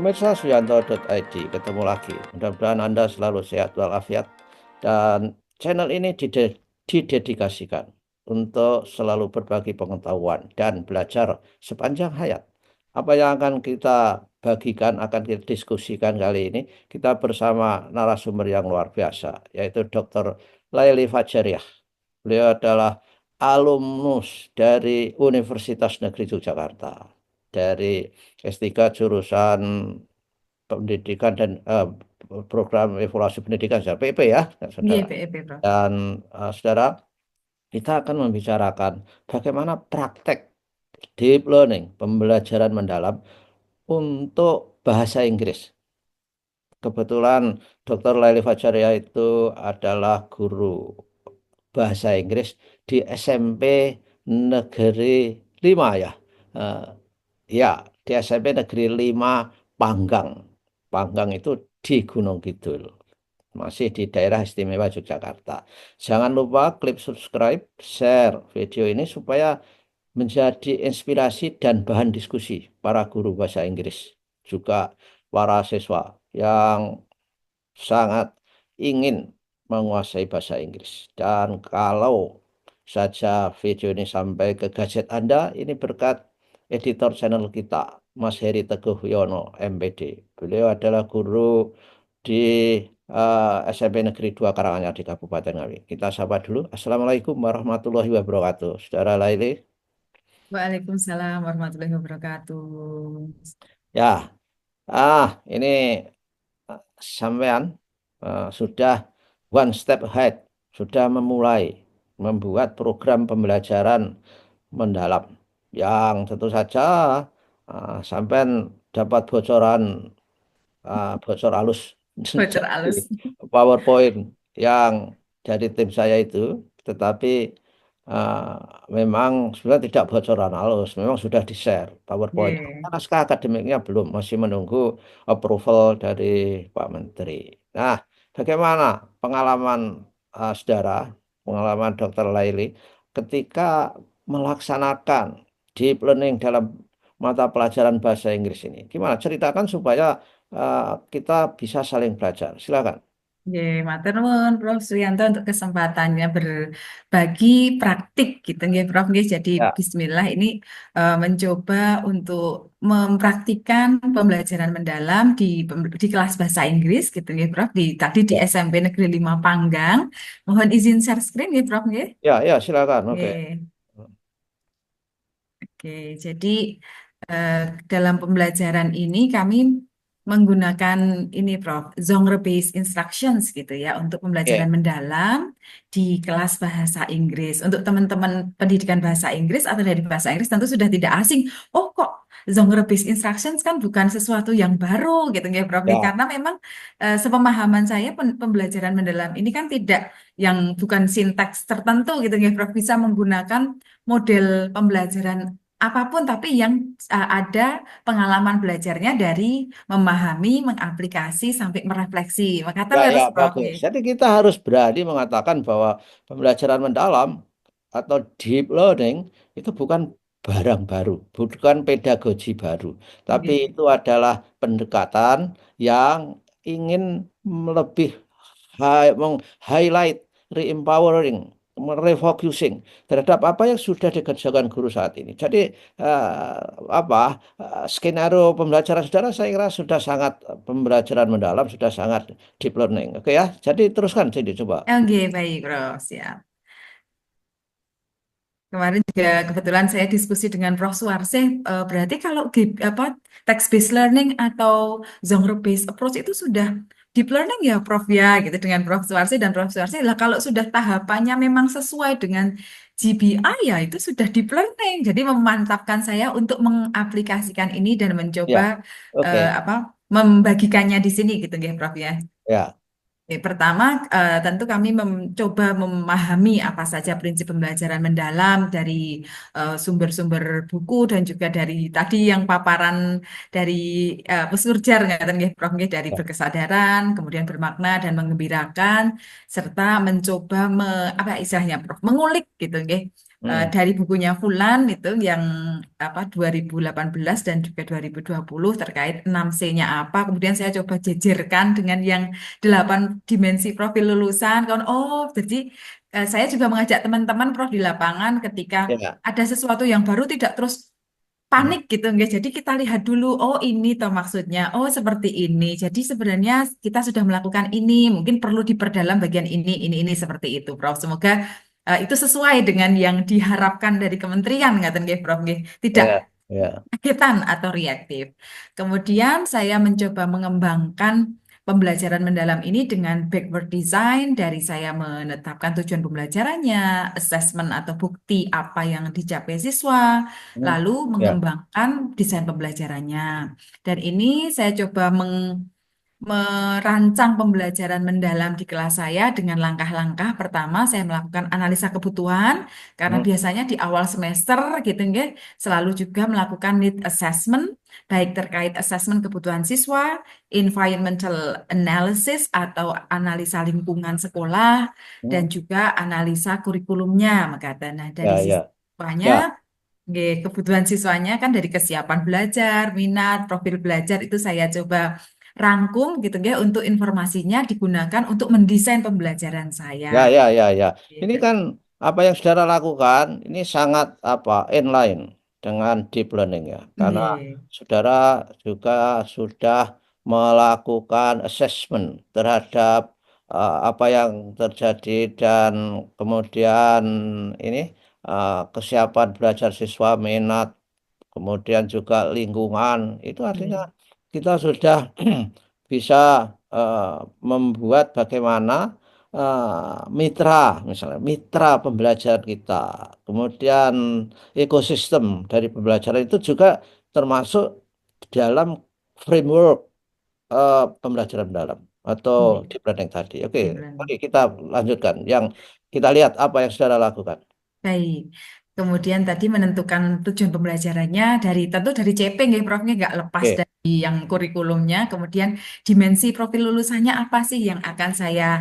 pemirsa Suyanto.id, ketemu lagi. Mudah-mudahan Anda selalu sehat walafiat dan channel ini didedikasikan untuk selalu berbagi pengetahuan dan belajar sepanjang hayat. Apa yang akan kita bagikan, akan kita diskusikan kali ini, kita bersama narasumber yang luar biasa, yaitu Dr. Laili Fajariah. Beliau adalah alumnus dari Universitas Negeri Yogyakarta, dari S3 jurusan pendidikan dan program evaluasi pendidikan, PP ya, Iya, saudara. PEP, Prof. Dan saudara, kita akan membicarakan bagaimana praktek deep learning, pembelajaran mendalam untuk bahasa Inggris. Kebetulan Dr. Laili Fajaria itu adalah guru bahasa Inggris di SMP Negeri 5 ya. Eh, ya, di SMP Negeri 5 Panggang. Panggang itu di Gunung Kidul. Masih di daerah istimewa Yogyakarta. Jangan lupa klik subscribe, share video ini supaya menjadi inspirasi dan bahan diskusi para guru bahasa Inggris. Juga para siswa yang sangat ingin menguasai bahasa Inggris. Dan kalau saja video ini sampai ke gadget Anda, ini berkat editor channel kita, Mas Heri Teguh Yono, MPD. Beliau adalah guru di SMP Negeri 2 Karanganyar di Kabupaten Ngawi. Kita sapa dulu. Assalamualaikum warahmatullahi wabarakatuh. Saudara Laili. Waalaikumsalam warahmatullahi wabarakatuh. Ya, ini sampean sudah one step ahead, sudah memulai membuat program pembelajaran mendalam yang tentu saja sampean dapat bocoran, bocor halus Bocor dari alus. PowerPoint yang dari tim saya itu, tetapi uh, memang sebenarnya tidak bocoran halus, memang sudah di-share PowerPoint. Iya. Naskah akademiknya belum, masih menunggu approval dari Pak Menteri. Nah, bagaimana pengalaman saudara, pengalaman Dr. Laili ketika melaksanakan deep learning dalam mata pelajaran bahasa Inggris ini? Gimana? Ceritakan supaya kita bisa saling belajar. Silakan. Oke, matur nuwun Prof. Suyanto untuk kesempatannya berbagi praktik gitu nggih Prof nggih. Jadi Ya, bismillah ini mencoba untuk mempraktikkan pembelajaran mendalam di kelas bahasa Inggris gitu nggih Prof. Tadi di ya, SMP Negeri 5 Panggang. Mohon izin share screen nggih Prof nggih. ya, ya, silakan. Oke. Oke. Oke, jadi eh, dalam pembelajaran ini kami menggunakan ini Prof, genre-based instructions gitu ya untuk pembelajaran Oke. mendalam di kelas bahasa Inggris. Untuk teman-teman pendidikan bahasa Inggris atau dari bahasa Inggris tentu sudah tidak asing. Oh kok genre-based instructions kan bukan sesuatu yang baru gitu ya Prof. Nih. Ya, Karena memang sepemahaman saya pembelajaran mendalam ini kan tidak yang bukan sintaks tertentu gitu ya Prof. Bisa menggunakan model pembelajaran apapun tapi yang ada pengalaman belajarnya dari memahami, mengaplikasi sampai merefleksi. Maka ya, ya, terus Prof. bagus. Nggih. Jadi kita harus berani mengatakan bahwa pembelajaran mendalam atau deep learning itu bukan barang baru, bukan pedagogi baru, tapi Nggih. itu adalah pendekatan yang ingin lebih meng-highlight, re-empowering, refocusing terhadap apa yang sudah dikerjakan guru saat ini. Jadi skenario pembelajaran saudara saya kira sudah sangat pembelajaran mendalam, sudah sangat deep learning. Oke ya. Jadi teruskan jadi coba. Oke, baik Prof. Siap. Kemarin juga kebetulan saya diskusi dengan Prof. Suarsih, berarti kalau text based learning atau genre based approach itu sudah deep learning ya Prof ya gitu dengan Prof. Suarsih dan Prof. Suarsih lah kalau sudah tahapannya memang sesuai dengan GBI ya itu sudah deep learning. Jadi memantapkan saya untuk mengaplikasikan ini dan mencoba Ya. Oke. membagikannya di sini gitu ya Prof ya. Ya. Oke, pertama, tentu kami mencoba memahami apa saja prinsip pembelajaran mendalam dari sumber-sumber buku dan juga dari tadi yang paparan dari pesurjar, ngaten nggih, Prof, nggih, dari Ya. berkesadaran, kemudian bermakna dan menggembirakan, serta mencoba apa istilahnya, Prof, mengulik gitu, nggih. Hmm. dari bukunya Fulan itu yang 2018 dan juga 2020 terkait 6C-nya apa. Kemudian saya coba jejerkan dengan yang 8 dimensi profil lulusan. Kan jadi saya juga mengajak teman-teman Prof di lapangan ketika Ya. ada sesuatu yang baru tidak terus Hmm. panik gitu nggak. Jadi kita lihat dulu, oh ini toh maksudnya, oh seperti ini. Jadi sebenarnya kita sudah melakukan ini, mungkin perlu diperdalam bagian ini seperti itu, Prof. Semoga itu sesuai dengan yang diharapkan dari kementerian, ngaten nggih, Prof. Nggih. Tidak Ya. Ya. kagetan atau reaktif. Kemudian saya mencoba mengembangkan pembelajaran mendalam ini dengan backward design dari saya menetapkan tujuan pembelajarannya, assessment atau bukti apa yang dicapai siswa, Hmm. lalu Ya. mengembangkan desain pembelajarannya. Dan ini saya coba merancang pembelajaran mendalam di kelas saya dengan langkah-langkah. Pertama, saya melakukan analisa kebutuhan karena Hmm. biasanya di awal semester gitu nggih, selalu juga melakukan need assessment baik terkait assessment kebutuhan siswa, environmental analysis atau analisa lingkungan sekolah dan Hmm. juga analisa kurikulumnya maka nah dari Ya. Ya. siswanya Ya. nggih, kebutuhan siswanya kan dari kesiapan belajar, minat, profil belajar itu saya coba rangkum gitu ya untuk informasinya digunakan untuk mendesain pembelajaran saya. Ya, ya, ya, ya. Ini Gitu. kan apa yang saudara lakukan ini sangat apa inline dengan deep learning ya, karena Nggih, saudara juga sudah melakukan assessment terhadap apa yang terjadi dan kemudian ini kesiapan belajar siswa, minat, kemudian juga lingkungan. Itu artinya nggih, kita sudah bisa membuat bagaimana mitra, misalnya mitra pembelajar kita, kemudian ekosistem dari pembelajaran itu juga termasuk dalam framework pembelajaran dalam atau nggih. deep learning tadi. Oke, Deep mari learning. kita lanjutkan. Yang kita lihat apa yang saudara lakukan. Baik. Kemudian tadi menentukan tujuan pembelajarannya dari tentu dari CP nggih Prof nggak lepas Oke, dari yang kurikulumnya. Kemudian dimensi profil lulusannya apa sih yang akan saya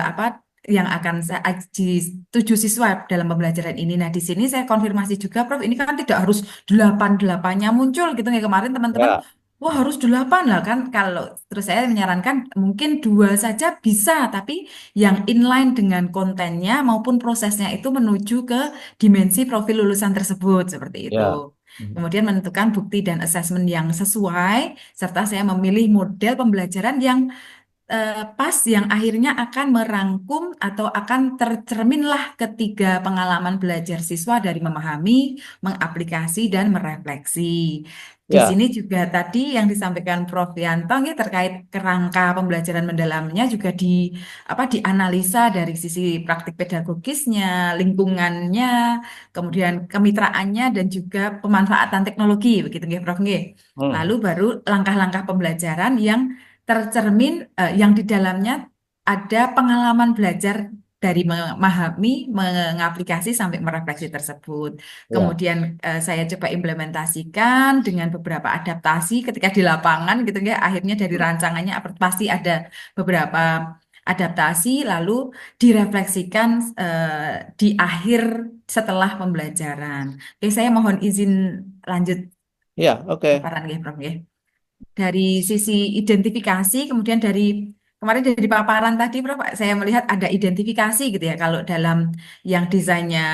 apa yang akan saya dituju siswa dalam pembelajaran ini. Nah, di sini saya konfirmasi juga Prof, ini kan tidak harus delapan-delapannya muncul gitu ya kemarin teman-teman. ya, Wah, harus delapan lah kan. Kalau terus saya menyarankan mungkin dua saja bisa, tapi yang inline dengan kontennya maupun prosesnya itu menuju ke dimensi profil lulusan tersebut seperti itu. ya. Hmm. Kemudian menentukan bukti dan asesmen yang sesuai, serta saya memilih model pembelajaran yang pas yang akhirnya akan merangkum atau akan tercerminlah ketiga pengalaman belajar siswa dari memahami, mengaplikasi, dan merefleksi. Di Ya, sini juga tadi yang disampaikan Prof. Yanto ya, terkait kerangka pembelajaran mendalamnya juga dianalisa dari sisi praktik pedagogisnya, lingkungannya, kemudian kemitraannya dan juga pemanfaatan teknologi begitu nggih Prof. nggih. hmm, Lalu baru langkah-langkah pembelajaran yang tercermin yang di dalamnya ada pengalaman belajar dari memahami, mengaplikasi sampai merefleksi tersebut. ya. Kemudian saya coba implementasikan dengan beberapa adaptasi ketika di lapangan gitu ya. Akhirnya dari Hmm. rancangannya pasti ada beberapa adaptasi lalu direfleksikan di akhir setelah pembelajaran. Oke, saya mohon izin lanjut Ya, oke. paparan nggih, Prof nggih. Dari sisi identifikasi, kemudian dari kemarin dari paparan tadi, Prof, saya melihat ada identifikasi gitu ya. Kalau dalam yang desainnya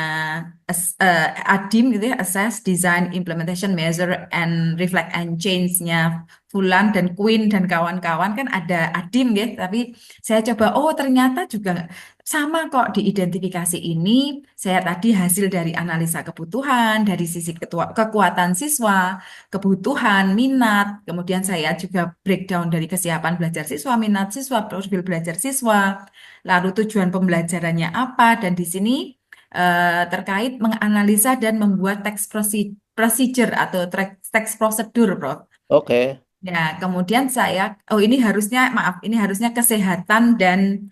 ADIM gitu ya, Assess, Design, Implementation, Measure, and Reflect and Change-nya Fulan dan Queen dan kawan-kawan kan ada ADIM gitu. Tapi saya coba, oh ternyata juga sama kok di identifikasi ini. Saya tadi hasil dari analisa kebutuhan, dari sisi kekuatan siswa, kebutuhan, minat, kemudian saya juga breakdown dari kesiapan belajar siswa, minat siswa, profil belajar siswa, lalu tujuan pembelajarannya apa, dan di sini terkait menganalisa dan membuat teks procedure atau teks prosedur, Prof. Oke. Ya, kemudian oh ini harusnya, maaf, ini harusnya kesehatan dan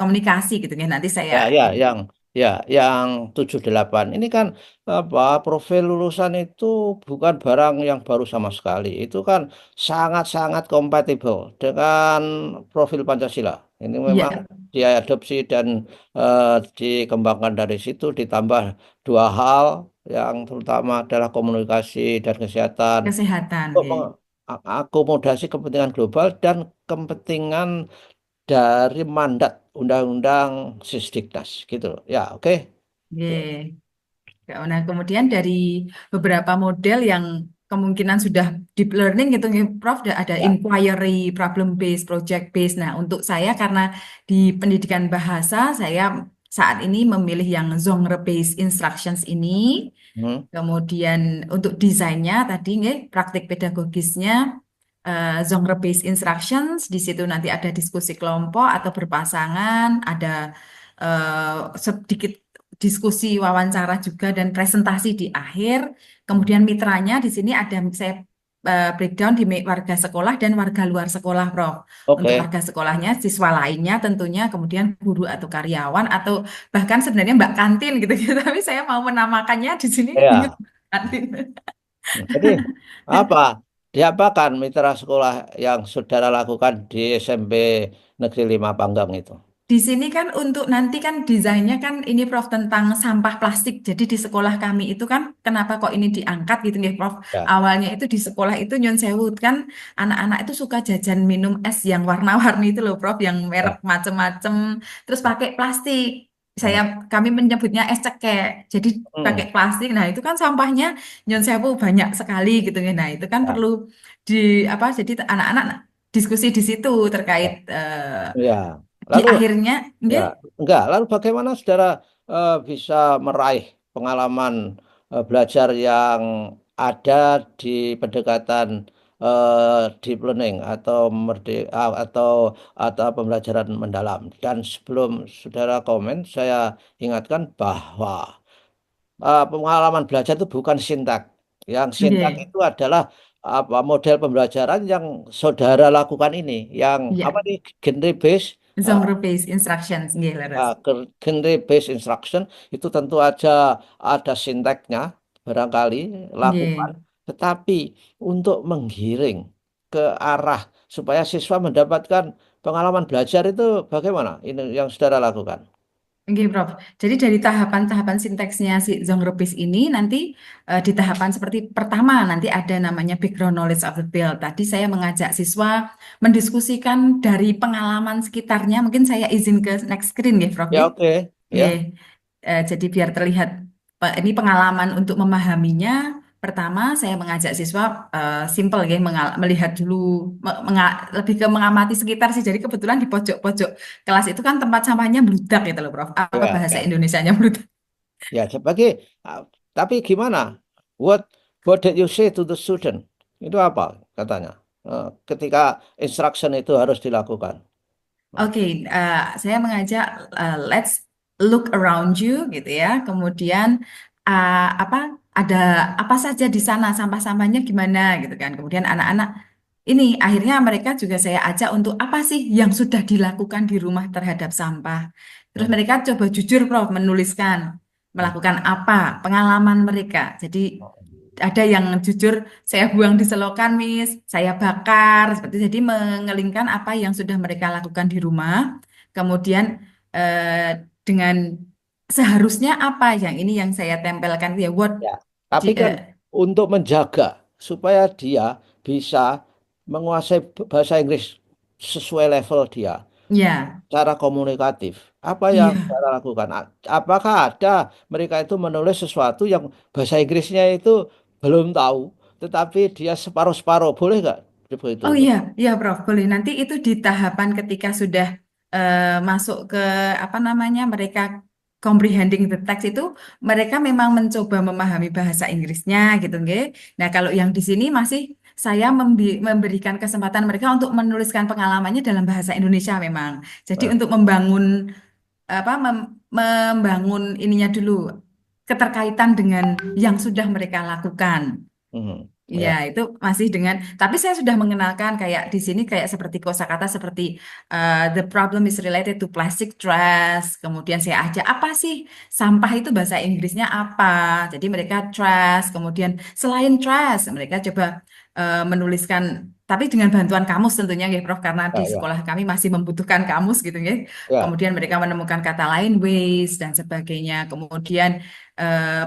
komunikasi gitu ya, nanti saya, Ya, ya, yang 78 ini kan apa profil lulusan itu bukan barang yang baru sama sekali. Itu kan sangat-sangat kompatibel dengan profil Pancasila. Ini memang ya, diadopsi dan eh, dikembangkan dari situ, ditambah dua hal yang terutama adalah komunikasi dan kesehatan, Kesehatan, untuk nggih. mengakomodasi kepentingan global dan kepentingan dari mandat Undang-Undang Sisdiknas gitu loh. Ya, oke. Nggih. Ya, nah, kemudian dari beberapa model yang kemungkinan sudah deep learning gitu, nih, Prof, ada Ya. inquiry, problem based, project based. Nah, untuk saya karena di pendidikan bahasa, saya saat ini memilih yang genre based instructions ini. Hmm, Kemudian untuk desainnya tadi, nggih, praktik pedagogisnya genre based instructions. Di situ nanti ada diskusi kelompok atau berpasangan, ada sedikit diskusi wawancara juga dan presentasi di akhir. hmm. Kemudian mitranya di sini ada saya breakdown di warga sekolah dan warga luar sekolah, Prof. Untuk Oke. warga sekolahnya, siswa lainnya tentunya, kemudian guru atau karyawan atau bahkan sebenarnya Mbak Kantin gitu gitu. Tapi saya mau menamakannya di sini bingung Ya. Kantin. Jadi apa? Diapakan mitra sekolah yang saudara lakukan di SMP Negeri 5 Panggang itu? Di sini kan untuk nanti kan desainnya kan ini Prof tentang sampah plastik. Jadi di sekolah kami itu kan kenapa kok ini diangkat gitu nih Prof. Ya. Awalnya itu di sekolah itu Nyon Sewu kan anak-anak itu suka jajan minum es yang warna-warni itu loh Prof, yang merek Ya. macem-macem terus pakai plastik. Hmm. Kami menyebutnya es cekek. Jadi pakai Hmm. plastik. Nah, itu kan sampahnya Nyon Sewu banyak sekali gitu ya. Nah, itu kan Ya. perlu di apa jadi anak-anak diskusi di situ terkait Ya. Ya. di Lalu akhirnya, ya, nggih, enggak. Lalu bagaimana saudara bisa meraih pengalaman belajar yang ada di pendekatan deep learning atau atau pembelajaran mendalam? Dan sebelum saudara komen, saya ingatkan bahwa pengalaman belajar itu bukan sintak. Yang sintak nggih, itu adalah apa model pembelajaran yang saudara lakukan ini, yang apa iya, nih genre based. genre based instructions, nggih, leres. Genre based instruction itu tentu aja ada sintaknya barangkali lakukan, Nggih. tetapi untuk menggiring ke arah supaya siswa mendapatkan pengalaman belajar itu bagaimana ini yang saudara lakukan? Nggih, Prof. Jadi dari tahapan-tahapan sinteksnya si genre based ini nanti di tahapan seperti pertama nanti ada namanya background knowledge of the field. Tadi saya mengajak siswa mendiskusikan dari pengalaman sekitarnya. Mungkin saya izin ke next screen, nggih, Prof. Ya Nggih. oke, Nggih. ya, Jadi biar terlihat ini pengalaman untuk memahaminya. Pertama, saya mengajak siswa simple ya, melihat dulu, lebih ke mengamati sekitar sih. Jadi kebetulan di pojok-pojok kelas itu kan tempat sampahnya bludak gitu loh, Prof. Apa ya, bahasa ya, Indonesianya bludak? ya. Sebagai tapi gimana? What what did you say to the student? Itu apa katanya? Ketika instruction itu harus dilakukan. Nah, Oke, saya mengajak let's look around you gitu ya. Kemudian apa ada apa saja di sana, sampah-sampahnya gimana gitu kan. Kemudian anak-anak ini akhirnya mereka juga saya ajak untuk apa sih yang sudah dilakukan di rumah terhadap sampah. Terus hmm, mereka coba jujur Prof menuliskan hmm, melakukan apa, pengalaman mereka. Jadi ada yang jujur saya buang di selokan, Miss, saya bakar seperti itu. Jadi mengelingkan apa yang sudah mereka lakukan di rumah. Kemudian dengan seharusnya apa yang ini yang saya tempelkan ya what ya. Tapi kan untuk menjaga supaya dia bisa menguasai bahasa Inggris sesuai level dia, ya, cara komunikatif, apa yang iya. cara lakukan? Apakah ada mereka itu menulis sesuatu yang bahasa Inggrisnya itu belum tahu, tetapi dia separuh-separuh, boleh nggak? Seperti itu. Oh iya, iya Prof, boleh. Nanti itu di tahapan ketika sudah masuk ke apa namanya mereka comprehending the text itu, mereka memang mencoba memahami bahasa Inggrisnya gitu, nggih. Nah, kalau yang di sini masih saya memberikan kesempatan mereka untuk menuliskan pengalamannya dalam bahasa Indonesia memang. Jadi Nah, untuk membangun apa membangun ininya dulu keterkaitan dengan yang sudah mereka lakukan. Iya, ya, itu masih dengan, tapi saya sudah mengenalkan kayak di sini kayak seperti kosakata seperti the problem is related to plastic trash. Kemudian saya ajak apa sih sampah itu bahasa Inggrisnya apa? Jadi mereka trash. Kemudian selain trash, mereka coba menuliskan, tapi dengan bantuan kamus tentunya ya Prof, karena di Ya, ya, sekolah kami masih membutuhkan kamus gitu ya. ya. Kemudian mereka menemukan kata lain, waste dan sebagainya. Kemudian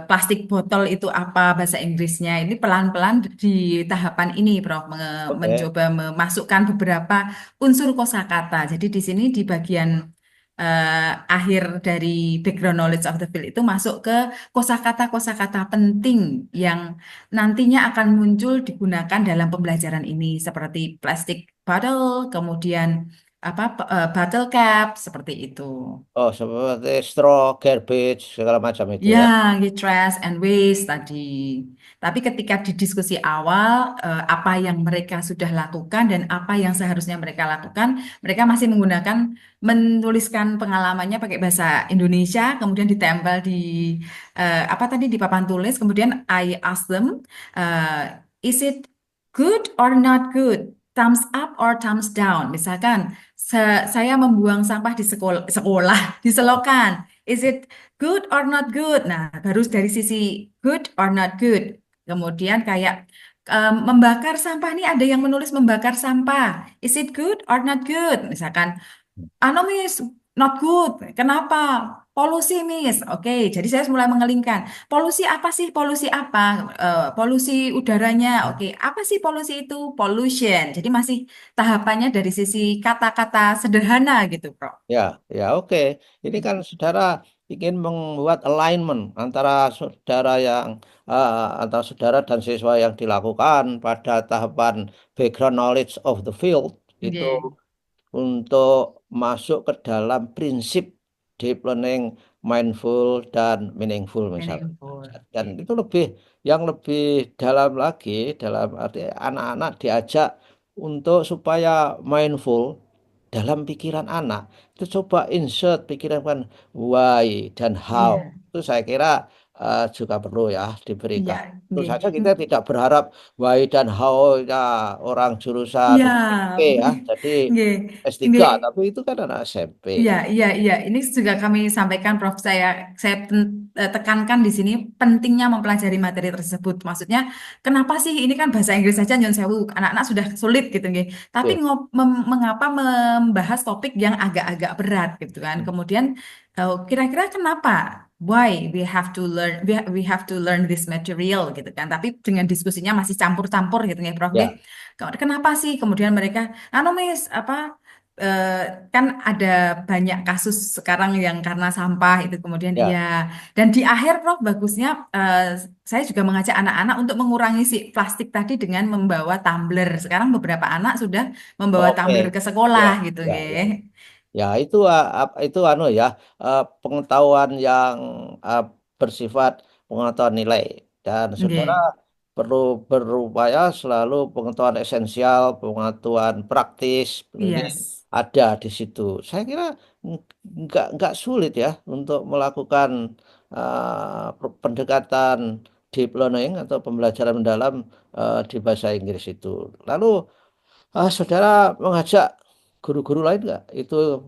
plastik botol itu apa bahasa Inggrisnya. Ini pelan-pelan di tahapan ini Prof, Oke. mencoba memasukkan beberapa unsur kosakata. Jadi di sini di bagian akhir dari background knowledge of the field itu masuk ke kosakata-kosakata penting yang nantinya akan muncul digunakan dalam pembelajaran ini seperti plastic bottle, kemudian apa bottle cap seperti itu. Oh, seperti straw, garbage, segala macam itu Ya, ya. trash and waste tadi. Tapi ketika di diskusi awal, apa yang mereka sudah lakukan dan apa yang seharusnya mereka lakukan, mereka masih menggunakan menuliskan pengalamannya pakai bahasa Indonesia, kemudian ditempel di apa tadi di papan tulis. Kemudian I ask them, is it good or not good? Thumbs up or thumbs down? Misalkan saya membuang sampah di sekolah, di selokan. Is it good or not good? Nah, baru dari sisi good or not good. Kemudian kayak membakar sampah nih ada yang menulis membakar sampah. Is it good or not good? Misalkan, anu Miss, not good. Kenapa? Polusi Miss. Oke, jadi saya mulai mengelingkan. Polusi apa sih? Polusi apa? Polusi udaranya. Oke, apa sih polusi itu? Pollution. Jadi masih tahapannya dari sisi kata-kata sederhana gitu, Bro. Ya, ya, oke. Ini kan saudara ingin membuat alignment antara saudara dan siswa yang dilakukan pada tahapan background knowledge of the field itu Oke, untuk masuk ke dalam prinsip deep learning, mindful dan meaningful misalnya. meaningful. Dan Oke. itu yang lebih dalam lagi dalam arti anak-anak diajak untuk supaya mindful dalam pikiran anak itu coba insert pikiran kan why dan how Iya, itu saya kira juga perlu ya iya, diberikan. Tentu nggih. saja kita tidak berharap why dan how ya orang jurusan Iya, SMP ya jadi nggih, S3 nggih. tapi itu kan anak SMP. Iya, iya, iya. Ini juga kami sampaikan, Prof. Saya tekankan di sini pentingnya mempelajari materi tersebut. Maksudnya, kenapa sih ini kan bahasa Inggris saja, Nyon Sewu, anak-anak sudah sulit gitu, nggih. Tapi Oke. mengapa membahas topik yang agak-agak berat gitu kan? Kemudian, kira-kira kenapa? Why we have to learn this material gitu kan? Tapi dengan diskusinya masih campur-campur gitu, nggih, Prof. Nggih. Ya, Kenapa sih? Kemudian mereka, anu Miss, apa? eh, kan ada banyak kasus sekarang yang karena sampah itu kemudian iya, ya. dan di akhir Prof bagusnya saya juga mengajak anak-anak untuk mengurangi si plastik tadi dengan membawa tumbler. Sekarang beberapa anak sudah membawa Oke. tumbler ke Ya, sekolah gitu ya, ya. nggih. Ya, itu itu anu ya pengetahuan yang ah, bersifat pengetahuan nilai dan saudara Nggih. perlu berupaya selalu pengetahuan esensial, pengetahuan praktis ini Yes. ada di situ. Saya kira nggak sulit ya untuk melakukan pendekatan deep learning atau pembelajaran mendalam di bahasa Inggris itu. Lalu saudara mengajak guru-guru lain nggak itu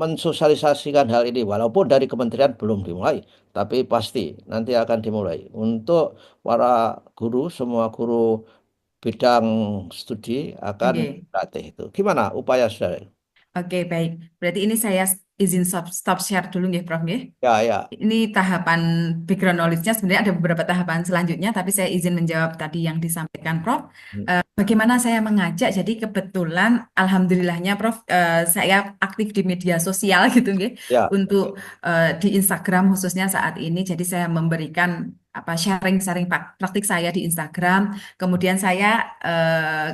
mensosialisasikan hal ini walaupun dari kementerian belum dimulai tapi pasti nanti akan dimulai untuk para guru semua guru bidang studi akan Nggih. berlatih itu gimana upaya saudara. Oke, baik. Berarti ini saya izin stop share dulu nggih, Prof nggih. Ya, ya. Ini tahapan background knowledge-nya sebenarnya ada beberapa tahapan selanjutnya, tapi saya izin menjawab tadi yang disampaikan Prof. Hmm. Bagaimana saya mengajak? Jadi kebetulan, alhamdulillahnya Prof, saya aktif di media sosial gitu, nggih, Ya, untuk oke. di Instagram khususnya saat ini. Jadi saya memberikan apa sharing-sharing praktik saya di Instagram. Kemudian saya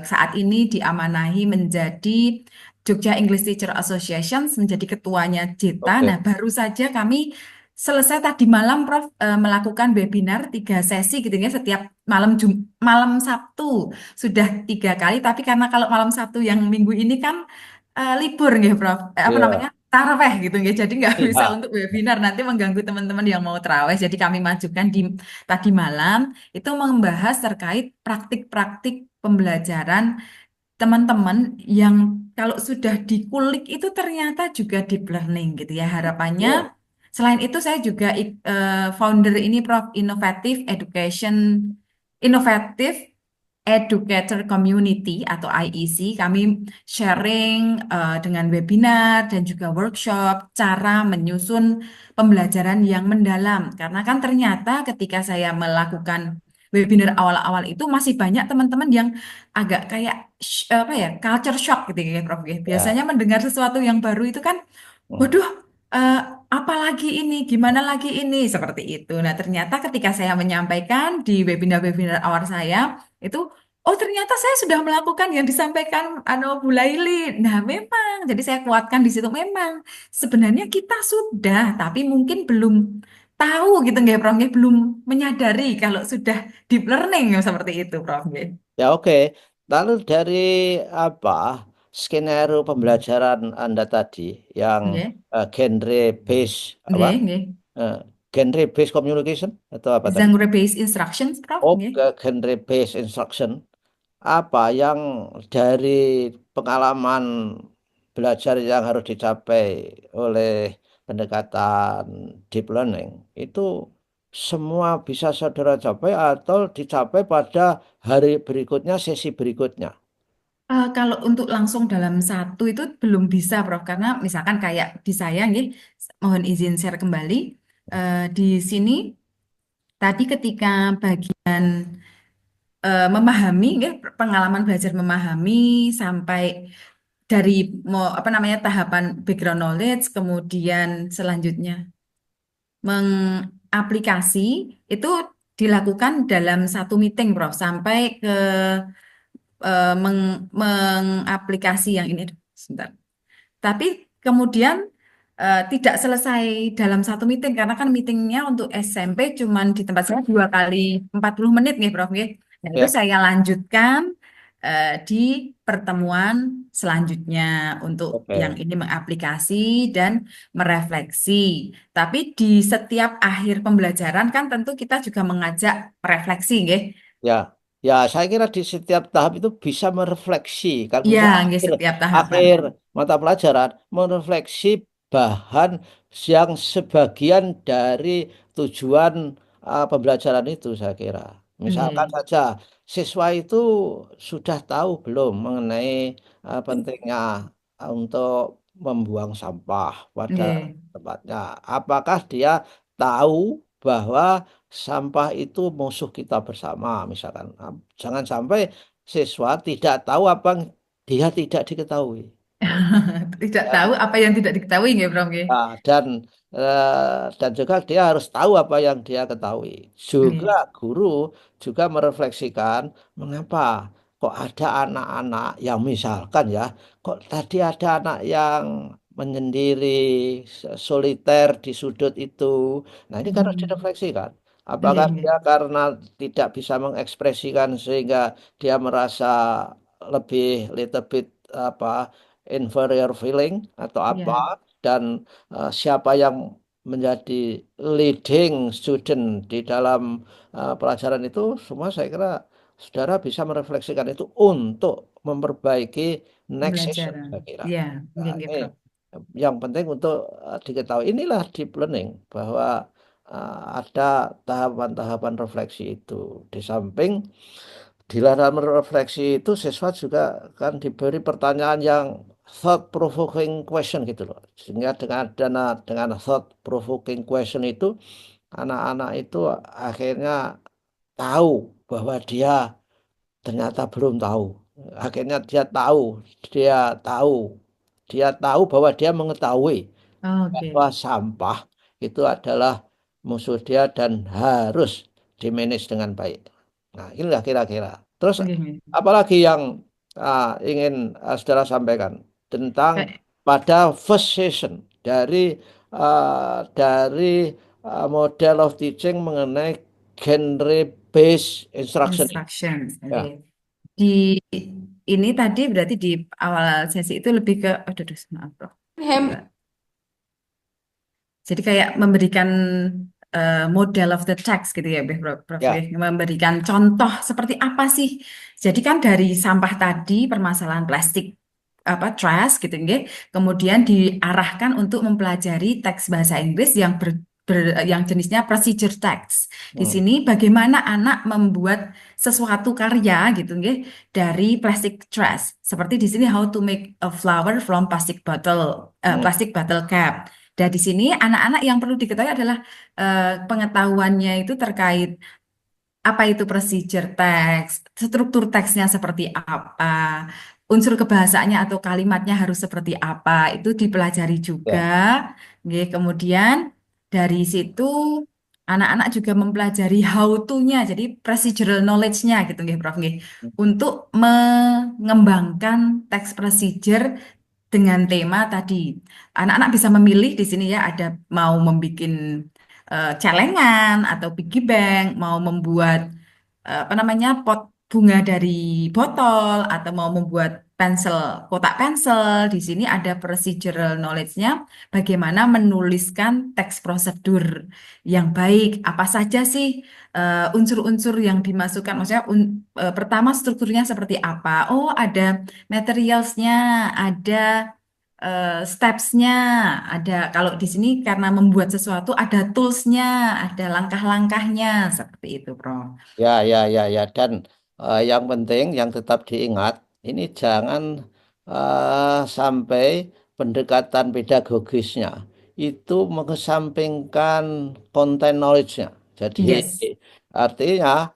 saat ini diamanahi menjadi Jogja English Teacher Association, menjadi ketuanya JITA. Oke. Nah, baru saja kami selesai tadi malam, Prof, melakukan webinar 3 sesi gitu ya, setiap malam Sabtu sudah 3 kali. Tapi karena kalau malam Sabtu yang minggu ini kan libur ya, Prof. Apa namanya? Ya. Taraweh gitu ya. Jadi nggak bisa Ya. untuk webinar, nanti mengganggu teman-teman yang mau taraweh. Jadi kami majukan di tadi malam itu membahas terkait praktik-praktik pembelajaran teman-teman yang kalau sudah dikulik itu ternyata juga deep learning gitu ya. Harapannya Oh, selain itu saya juga founder ini Prof Innovative Education Inovatif Educator Community atau IEC, kami sharing dengan webinar dan juga workshop cara menyusun pembelajaran yang mendalam. Karena kan ternyata ketika saya melakukan webinar awal-awal itu masih banyak teman-teman yang agak kayak apa ya, culture shock gitu ya, Prof. Ya. Biasanya Ya. mendengar sesuatu yang baru itu kan, Hmm. waduh, eh, apa lagi ini, gimana lagi ini, seperti itu. Nah, ternyata ketika saya menyampaikan di webinar-webinar awal saya, itu, oh ternyata saya sudah melakukan yang disampaikan Bu Laili. Nah, memang, jadi saya kuatkan di situ memang. Sebenarnya kita sudah, tapi mungkin belum tahu gitu nggak, Prof? Nggih? Belum menyadari kalau sudah deep learning seperti itu, Prof. Nggih. Ya, oke. Lalu dari apa skenario pembelajaran Anda tadi yang Nggih. genre based apa? Nggih, nggih. Eh, genre based communication atau apa tadi? Genre based instructions, Prof. Oh, Nggih. genre based instruction. Apa yang dari pengalaman belajar yang harus dicapai oleh pendekatan deep learning itu semua bisa saudara capai atau dicapai pada hari berikutnya, sesi berikutnya. Kalau untuk langsung dalam satu itu belum bisa, Prof. Karena misalkan kayak di saya, nggih, mohon izin share kembali. Di sini tadi ketika bagian memahami, nggih, pengalaman belajar memahami sampai dari mau apa namanya tahapan background knowledge, kemudian selanjutnya mengaplikasi itu dilakukan dalam satu meeting, Prof. Sampai ke mengaplikasi yang ini. Sebentar. Tapi kemudian tidak selesai dalam satu meeting karena kan meetingnya untuk SMP cuman di tempat saya 2 kali 40 menit nih, Prof. Nggih. Nah, itu Ya, saya lanjutkan di pertemuan selanjutnya untuk yang oke. ini mengaplikasi dan merefleksi. Tapi di setiap akhir pembelajaran kan tentu kita juga mengajak refleksi, nggih. Ya, ya, saya kira di setiap tahap itu bisa merefleksi, kan Iya, khususnya nggih, akhir, setiap tahapan. akhir mata pelajaran, merefleksi bahan yang sebagian dari tujuan pembelajaran itu, saya kira. Misalkan Nggih, saja, siswa itu sudah tahu belum mengenai pentingnya untuk membuang sampah pada nggih. tempatnya. Apakah dia tahu bahwa sampah itu musuh kita bersama, misalkan. Nah, jangan sampai siswa tidak tahu apa yang dia tidak diketahui. Tidak tahu Ya, apa yang tidak diketahui, nggih, Prof. Nggih. nah, dan juga dia harus tahu apa yang dia ketahui. Juga Nggih. guru juga merefleksikan mengapa kok ada anak-anak yang misalkan ya, kok tadi ada anak yang menyendiri, soliter di sudut itu. Nah, ini kan harus Hmm. direfleksikan. Nggih, Apakah nggih. dia karena tidak bisa mengekspresikan sehingga dia merasa lebih little bit apa inferior feeling atau apa? Iya, Dan siapa yang menjadi leading student di dalam pelajaran itu semua saya kira saudara bisa merefleksikan itu untuk memperbaiki next session pembelajaran. saya kira. Iya, nggih, Nah, nggih, ini Prof. yang penting untuk diketahui inilah deep learning bahwa ada tahapan-tahapan refleksi itu di samping di dalam refleksi itu siswa juga kan diberi pertanyaan yang thought provoking question gitu loh. Sehingga dengan thought provoking question itu anak-anak itu akhirnya tahu bahwa dia ternyata belum tahu. Akhirnya dia tahu, dia tahu bahwa dia mengetahui bahwa Oke. sampah itu adalah musuh dia dan harus dimanage dengan baik. Nah, inilah kira-kira. Terus Nggih, nggih. apalagi yang ingin saudara sampaikan tentang Kayak pada first session dari model of teaching mengenai genre based instruction. instructions. Ya, Oke. Di ini tadi berarti di awal sesi itu lebih ke, aduh, aduh, maaf, Prof. Jadi kayak memberikan model of the text gitu ya, Prof. Prof. Ya. ya, Memberikan contoh seperti apa sih. Jadi kan dari sampah tadi, permasalahan plastik apa trash gitu nggih. Kemudian diarahkan untuk mempelajari teks bahasa Inggris yang yang jenisnya procedure text. Di Hmm. sini bagaimana anak membuat sesuatu karya gitu nggih dari plastic trash. Seperti di sini how to make a flower from Hmm. plastic bottle cap. Dan di sini anak-anak yang perlu diketahui adalah pengetahuannya itu terkait apa itu procedure text, struktur teksnya seperti apa, unsur kebahasaannya atau kalimatnya harus seperti apa, itu dipelajari juga. Ya. Nggih, kemudian dari situ anak-anak juga mempelajari how to-nya, jadi procedural knowledge-nya gitu nggih, Prof. Nggih, untuk mengembangkan teks procedure dengan tema tadi. Anak-anak bisa memilih di sini ya, ada mau membuat celengan atau piggy bank, mau membuat apa namanya pot bunga dari botol atau mau membuat pensel kotak pensel. Di sini ada procedural knowledge-nya bagaimana menuliskan teks prosedur yang baik. Apa saja sih unsur-unsur yang dimasukkan? Maksudnya pertama strukturnya seperti apa? Oh, ada materialsnya, ada steps-nya, ada kalau di sini karena membuat sesuatu ada tools-nya, ada langkah-langkahnya seperti itu, Prof. Ya, ya, ya, ya. Dan yang penting, yang tetap diingat, ini jangan sampai pendekatan pedagogisnya itu mengesampingkan konten knowledge-nya. Jadi Yes. artinya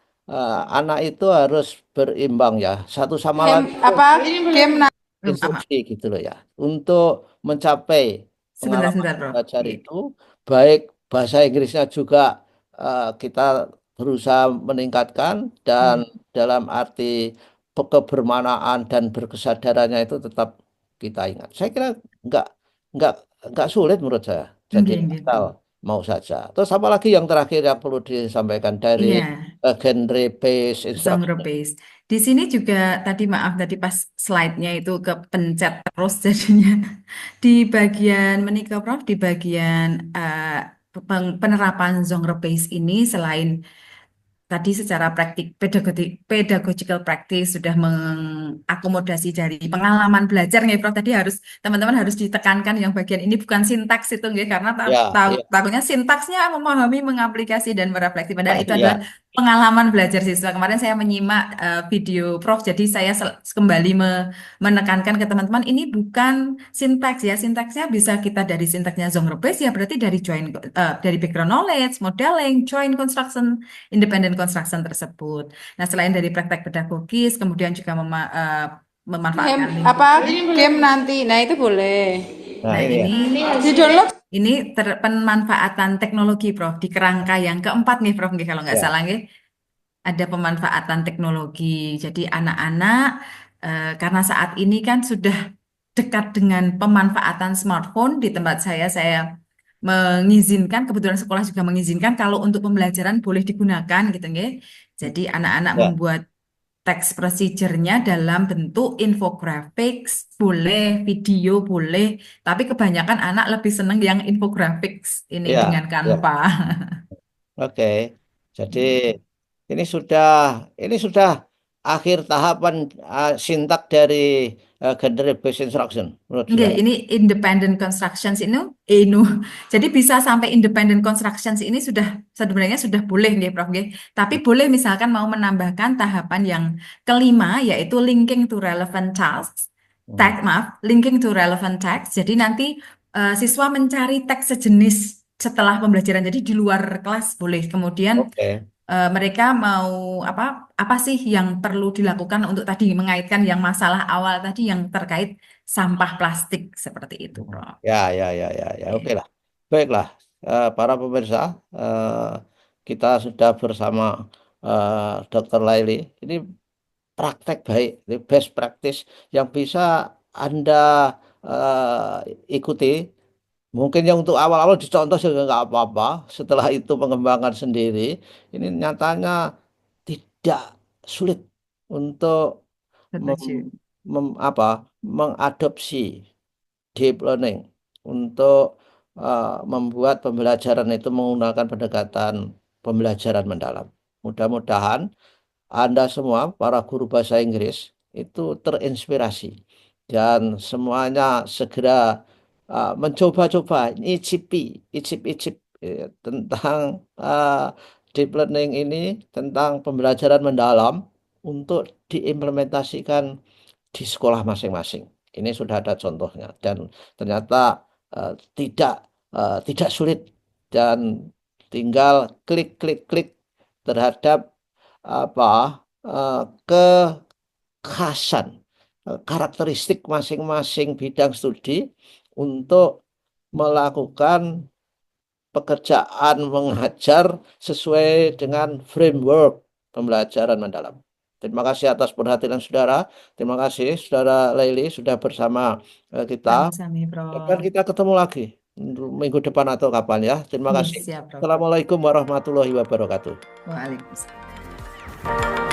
anak itu harus berimbang ya, satu sama Game lain apa? Game Apa? instruksi gitu loh ya, untuk mencapai Sebentar, pengalaman sebentar, Prof. belajar Iya. itu, baik bahasa Inggrisnya juga kita berusaha meningkatkan, dan Hmm. dalam arti kebermanaan dan berkesadarannya itu tetap kita ingat. Saya kira nggak nggak nggak sulit menurut saya. Jadi Nggih, nggih, asal Prof. mau saja. Terus apa lagi yang terakhir yang perlu disampaikan dari Iya, genre based genre instruction? based. Di sini juga tadi maaf tadi pas slide-nya itu kepencet terus jadinya di bagian menikah Prof di bagian penerapan genre based ini selain tadi secara pedagogical practice sudah mengakomodasi dari pengalaman belajar nih Prof. Tadi harus teman-teman harus ditekankan yang bagian ini bukan sintaks itu nggih karena Ya, ya, takutnya sintaksnya memahami, mengaplikasi dan merefleksi padahal itu adalah ya, pengalaman belajar siswa. Kemarin saya menyimak video Prof. Jadi saya kembali menekankan ke teman-teman ini bukan sintaks ya. Sintaksnya bisa kita dari sintaksnya genre based ya berarti dari dari background knowledge, modeling, joint construction independent construction tersebut. Nah, selain dari praktek pedagogis, kemudian juga game memanfaatkan apa? lingkungan. Game nanti. Nah, itu boleh. nah Nah, ini ya. Di-download. ini pemanfaatan teknologi, Prof. Di kerangka yang keempat nih, Prof. Nggih, kalau nggak Ya. salah, nggih. Ada pemanfaatan teknologi. Jadi anak-anak, karena saat ini kan sudah dekat dengan pemanfaatan smartphone di tempat saya mengizinkan, kebetulan sekolah juga mengizinkan kalau untuk pembelajaran boleh digunakan gitu nggih. Jadi anak-anak Ya. membuat teks procedure-nya dalam bentuk infographics, boleh, video boleh, tapi kebanyakan anak lebih seneng yang infographics ini Ya, dengan ya. Canva. Oke. Jadi ini sudah ini sudah akhir tahapan sintak dari genre based instruction menurut Oke, saudara. ini independent constructions ini. Jadi bisa sampai independent constructions ini sudah sebenarnya sudah boleh nih Prof. Nggih. Tapi boleh misalkan mau menambahkan tahapan yang kelima yaitu linking to relevant tasks. Hmm. Tag, maaf, linking to relevant text. Jadi nanti siswa mencari teks sejenis setelah pembelajaran. Jadi di luar kelas boleh. Kemudian Oke. mereka mau apa apa sih yang perlu dilakukan untuk tadi mengaitkan yang masalah awal tadi yang terkait sampah plastik seperti itu, Prof. Ya, ya, ya, ya, ya. Oke Oke. lah. Baiklah, para pemirsa, kita sudah bersama Dr. Laili. Ini praktek baik, ini best practice yang bisa Anda ikuti. Mungkin yang untuk awal-awal dicontoh juga nggak apa-apa. Setelah itu pengembangan sendiri. Ini nyatanya tidak sulit untuk Setuju. apa, mengadopsi deep learning untuk membuat pembelajaran itu menggunakan pendekatan pembelajaran mendalam. Mudah-mudahan Anda semua, para guru bahasa Inggris, itu terinspirasi dan semuanya segera mencoba-coba, icip-icip tentang deep learning ini, tentang pembelajaran mendalam untuk diimplementasikan di sekolah masing-masing. Ini sudah ada contohnya dan ternyata tidak sulit dan tinggal klik terhadap apa kekhasan karakteristik masing-masing bidang studi untuk melakukan pekerjaan mengajar sesuai dengan framework pembelajaran mendalam. Terima kasih atas perhatian saudara. Terima kasih saudara Laili sudah bersama kita. Sami-sami, Dan Prof. kita ketemu lagi minggu depan atau kapan ya. Terima Iya, kasih. siap, Prof. Assalamualaikum warahmatullahi wabarakatuh. Waalaikumsalam.